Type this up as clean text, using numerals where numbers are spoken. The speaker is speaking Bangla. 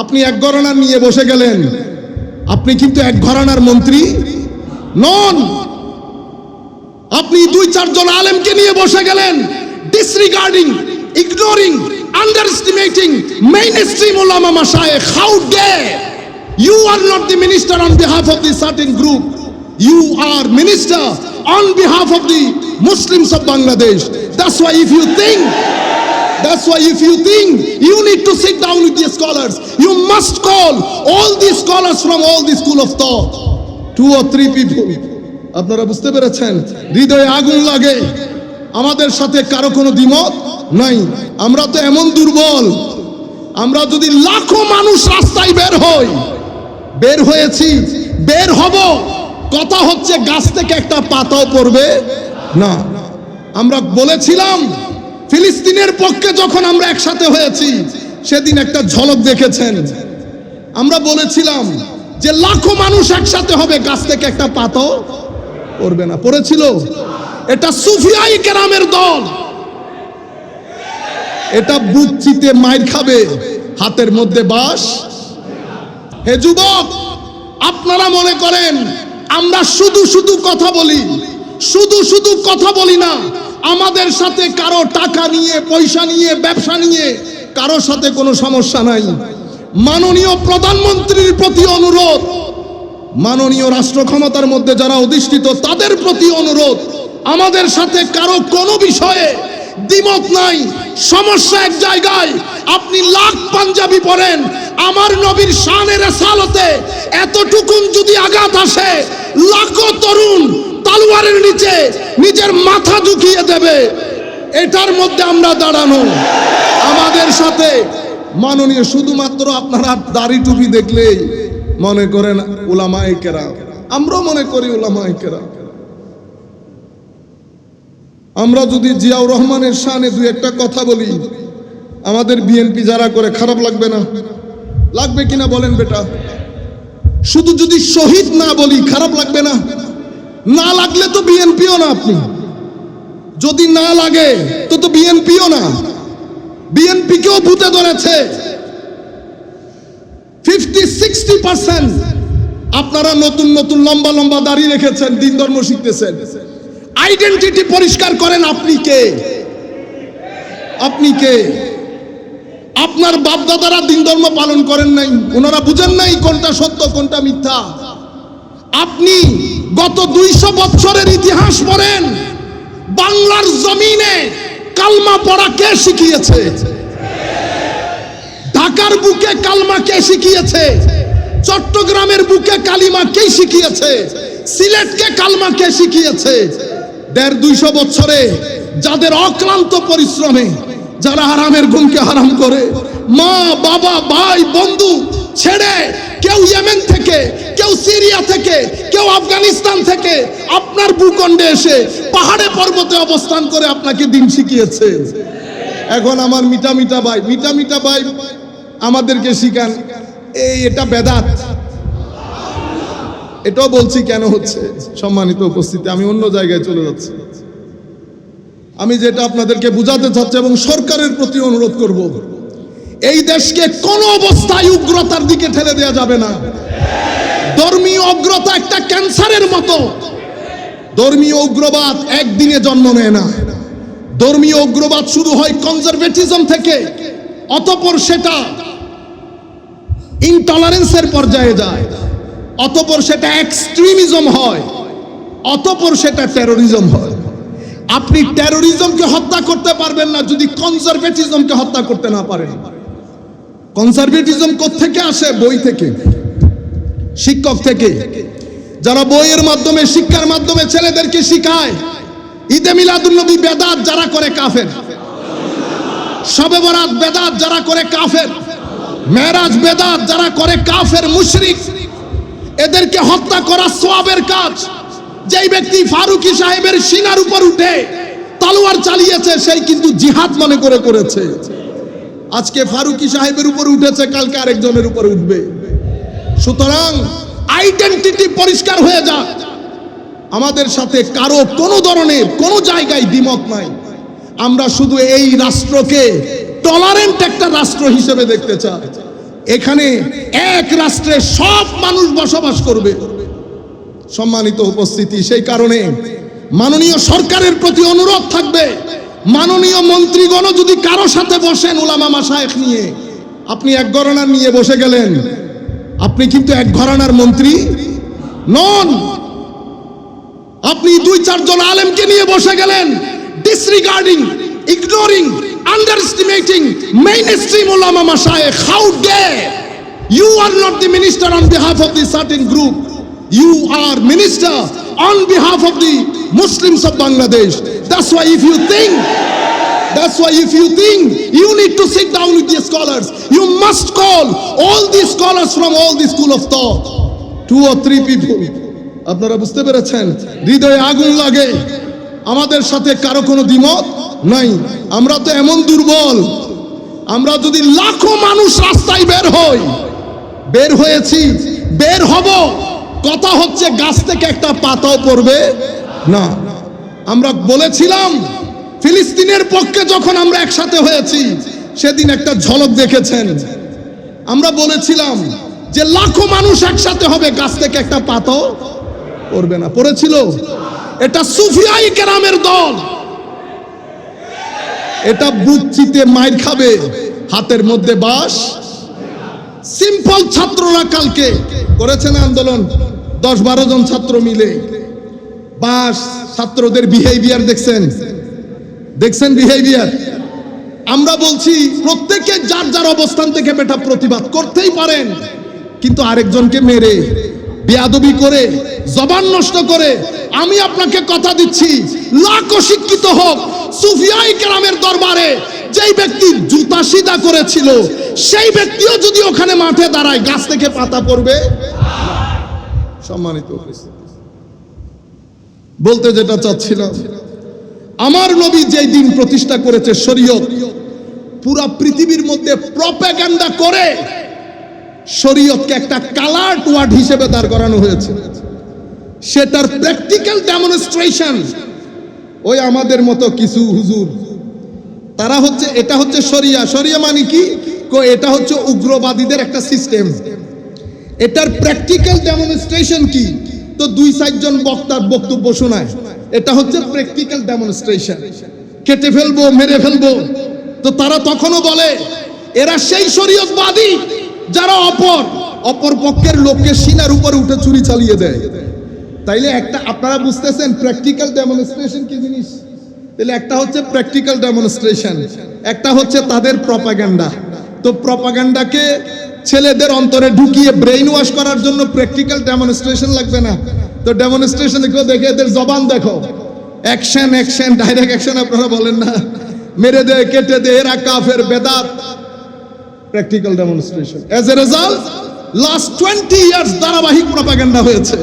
আপনি এক ঘরানা নিয়ে বসে গেলেন, আপনি কিন্তু এক ঘরানার মন্ত্রী নন। আপনি 2-4 জন আলেমকে নিয়ে বসে গেলেন, ডিসরিগার্ডিং, ignoring, underestimating mainstream ulama mashayikh. How dare! You are not the minister on behalf of the certain group. You are minister on behalf of the Muslims of Bangladesh. That's why if you think you need to sit down with the scholars, you must call all the scholars from all the school of thought. 2 or 3 people. আপনারা বুঝতে পেরেছেন? হৃদয়ে আগুন লাগে, আমাদের সাথে কারো কোনো দ্বিমত নাই। আমরা তো এমন দুর্বল, আমরা যদি লাখো মানুষ রাস্তায় বের হয়েছি, বের হব, কথা হচ্ছে গাছ থেকে একটা পাতাও পড়বে না। আমরা বলেছিলাম ফিলিস্তিনের পক্ষে যখন আমরা একসাথে হয়েছি, সেদিন একটা ঝলক দেখেছেন। আমরা বলেছিলাম যে লাখো মানুষ একসাথে হবে, গাছ থেকে একটা পাতাও পড়বে না। পড়েছিল? এটা সুফিয়াই কেরামের দল, এটা বুক চিতে মাইর খাবে, হাতের মধ্যে বাঁশ। হে যুবক, আপনারা মনে করেন আমরা শুধু কথা বলি, শুধু কথা বলি না। আমাদের সাথে কারো টাকা নিয়ে, পয়সা নিয়ে, ব্যবসা নিয়ে কারোর সাথে কোনো সমস্যা নাই। মাননীয় প্রধানমন্ত্রীর প্রতি অনুরোধ, মাননীয় রাষ্ট্র ক্ষমতার মধ্যে যারা অধিষ্ঠিত তাদের প্রতি অনুরোধ, আমাদের সাথে কারো কোনো বিষয়ে দ্বিমত নাই। সমস্যা এক জায়গায়, আপনি লাখ পাঞ্জাবি পরেন, আমার নবীর শানে রিসালাতে এতটুকুন যদি আঘাত আসে, লাখো তরুণ তলোয়ারের নিচে নিজের মাথা ঝুঁকিয়ে দেবে। এটার মধ্যে আমরা দাঁড়ানো। আমাদের সাথে মাননীয়, শুধুমাত্র আপনারা দাড়ি টুপি দেখলেই মনে করেন উলামায়ে কেরাম, আমরাও মনে করি উলামায়ে কেরাম। আমরা যদি জিয়াউর রহমানের শানে 2-1 কথা বলি, আমাদের বিএনপি যারা করে খারাপ লাগবে না? লাগবে কিনা বলেন বেটা? শুধু যদি শহীদ না বলি খারাপ লাগবে না? না লাগলে তো বিএনপিও না। আপনি যদি না লাগে তো বিএনপিও না। বিএনপিকেও ভূতে ধরেছে 50-60%। আপনারা নতুন লম্বা দাড়ি রেখেছেন, দিন ধর্ম শিখতেছেন। আইডেন্টিটি পরিষ্কার করেন, আপনি কে? আপনি কে? আপনার বাপ দাদারা দিন ধর্ম পালন করেন নাই, ওনারা বুঝেন নাই কোনটা সত্য কোনটা মিথ্যা। আপনি গত 200 বছরের ইতিহাস পড়েন, বাংলার জমিনে কালমা পড়া কে শিখিয়েছে? ঢাকার বুকে কালমা কে শিখিয়েছে? চট্টগ্রামের বুকে কালিমা কে শিখিয়েছে? সিলেটকে কালমা কে শিখিয়েছে? 150-200 বছরে যাদের অক্লান্ত পরিশ্রমে, যারা হারামের ঘুমকে হারাম করে, মা বাবা ভাই বন্ধু ছেড়ে, কেউ ইয়েমেন থেকে, কেউ সিরিয়া থেকে, কেউ আফগানিস্তান থেকে আপনার ভূখণ্ডে এসে পাহাড়ে পর্বতে অবস্থান করে আপনাকে দিন শিখিয়েছে। এখন আমার মিটা ভাই আমাদেরকে শিখান এটা বেদাত। এটাও বলছি কেন হচ্ছে, সম্মানিত উপস্থিতি, আমি অন্য জায়গায় চলে যাচ্ছি। আমি যেটা আপনাদেরকে বুঝাতে চাচ্ছি এবং সরকারের প্রতি অনুরোধ করব, এই দেশকে কোন অবস্থায় উগ্রতার দিকে ঠেলে দেওয়া যাবে না। ধর্মীয় উগ্রতা একটা ক্যান্সারের মতো। ধর্মীয় উগ্রবাদ একদিনে জন্ম নেয় না। ধর্মীয় উগ্রবাদ শুরু হয় কনজারভেটিজম থেকে, অতঃপর সেটা ইনটলারেন্সের পর্যায়ে যায়, অতঃপর সেটা এক্সট্রিমিজম হয়, অতঃপর সেটা টেরোরিজম হয়। আপনি টেরোরিজমকে হত্যা করতে পারবেন না যদি কনজারভেটিজমকে হত্যা করতে না পারেন। কনজারভেটিজম কোত্থেকে আসে? বই থেকে, শিক্ষক থেকে, যারা বইয়ের মাধ্যমে, শিক্ষার মাধ্যমে ছেলেদেরকে শিখায় ঈদে মিলাদুন্নবী বেদাত যারা করে কাফের, শবে বরাত বেদাত যারা করে কাফের, মেরাজ বেদাত যারা করে কাফের মুশরিক। এদেরকে হত্যা করা সওয়াবের কাজ। যেই ব্যক্তি ফারুকি সাহেবের সিনার উপর উঠে তলোয়ার চালিয়েছে, সেই কিন্তু জিহাদ মনে করে করেছে। আজকে ফারুকি সাহেবের উপর উঠেছে, কালকে আরেকজনের উপর উঠবে। সুতরাং আইডেন্টিটি পরিষ্কার হয়ে যাক। আমাদের সাথে কারো কোনো ধরনের কোনো জায়গায় দ্বিমত নাই। আমরা শুধু এই রাষ্ট্রকে টলারেন্ট একটা রাষ্ট্র হিসেবে দেখতে চাই। এখানে এক রাষ্ট্রে সব মানুষ বসবাস করবে। সম্মানিত উপস্থিতি, সেই কারণে মাননীয় সরকারের প্রতি অনুরোধ থাকবে, মাননীয় মন্ত্রীগণ যদি কারো সাথে বসেন উলামা মাশায়েখ নিয়ে, আপনি এক ঘরানার নিয়ে বসে গেলেন, আপনি কিন্তু এক ঘরানার মন্ত্রী নন। আপনি 2-4 জন আলেমকে নিয়ে বসে গেলেন, ডিসরিগার্ডিং, ignoring, underestimating mainstream ulama mashayikh. How dare! You are not the minister on behalf of the certain group. You are minister on behalf of the Muslims of Bangladesh. That's why if you think you need to sit down with the scholars, you must call all the scholars from all the school of thought. 2 or 3 people. আপনারা বুঝতে পেরেছেন? হৃদয়ে আগুন লাগে, আমাদের সাথে কারো কোনো দ্বিমত নাই। আমরা তো এমন দুর্বল, আমরা যদি লাখো মানুষ রাস্তায় বের হয়েছি, বের হব, কথা হচ্ছে গাছ থেকে একটা পাতাও পড়বে না। আমরা বলেছিলাম ফিলিস্তিনের পক্ষে যখন আমরা একসাথে হয়েছি, সেদিন একটা ঝলক দেখেছেন। আমরা বলেছিলাম যে লাখো মানুষ একসাথে হবে, গাছ থেকে একটা পাতাও পড়বে না। পড়েছিল? এটা সুফিয়াই কেরামের দল, এটা বুচ্চিতে মাইর খাবে, হাতের মধ্যে বাঁশ। সিম্পল ছাত্ররা কালকে করেছেন আন্দোলন, 10-12 জন ছাত্র মিলে বাঁশ। ছাত্রদের বিহেভিয়ার দেখছেন বিহেভিয়ার। আমরা বলছি প্রত্যেকে যার যার অবস্থান থেকে বেটা প্রতিবাদ করতেই পারেন, কিন্তু আরেকজনকে মেরে, বেয়াদবি করে, জবান নষ্ট করে, আমি আপনাকে কথা দিচ্ছি, লাখো শিক্ষিত হোক, সুফিয়াই কেরামের দরবারে যেই ব্যক্তি জুতা সিধা করেছিল, সেই ব্যক্তিও যদি ওখানে মাঠে দাঁড়ায়, গাছ থেকে পাতা পড়বে। সম্মানিত বলতে যেটা চাচ্ছিলাম, আমার নবী যেই দিন প্রতিষ্ঠা করেছে শরীয়ত, পুরা পৃথিবীর মধ্যে প্রপাগান্ডা করে শরীয়তকে একটা কালার্ড ওয়ার্ড হিসেবে দাঁড় করানো হয়েছে। সেটার প্র্যাকটিক্যাল ডেমনস্ট্রেশন ওই আমাদের মতো কিছু হুজুর, তারা হচ্ছে, এটা হচ্ছে শরিয়া মানে কি? এটা হচ্ছে উগ্রবাদীদের একটা সিস্টেম। এটার প্র্যাকটিক্যাল ডেমনস্ট্রেশন কি? তো 2-4 জন বক্তার বক্তব্য শোনায়, এটা হচ্ছে প্র্যাকটিক্যাল ডেমনস্ট্রেশন। কেটে ফেলবো, মেরে ফেলবো। তো তারা তখনও বলে এরা সেই শরীয়তবাদী যারা অপর পক্ষের লোককে সিনার উপরে উঠে চুরি চালিয়ে দেয়। তাইলে একটা আপনারা বুঝতেছেন প্র্যাকটিক্যাল ডেমনস্ট্রেশন কি জিনিস? তাহলে একটা হচ্ছে প্র্যাকটিক্যাল ডেমনস্ট্রেশন, একটা হচ্ছে তাদের প্রপাগান্ডা। তো প্রপাগান্ডাকে ছেলেদের অন্তরে ঢুকিয়ে ব্রেইন ওয়াশ করার জন্য প্র্যাকটিক্যাল ডেমনস্ট্রেশন লাগবে না। তো ডেমনস্ট্রেশন দেখে এদের জবান দেখো, অ্যাকশন, ডাইরেক্ট অ্যাকশন আপনারা বলেন না, মেরে দে, কেটে দে, এরা কাফের, বেদাত। Practical demonstration. As a result last 20 years ধারাবাহিক প্রপাগান্ডা হয়েছে।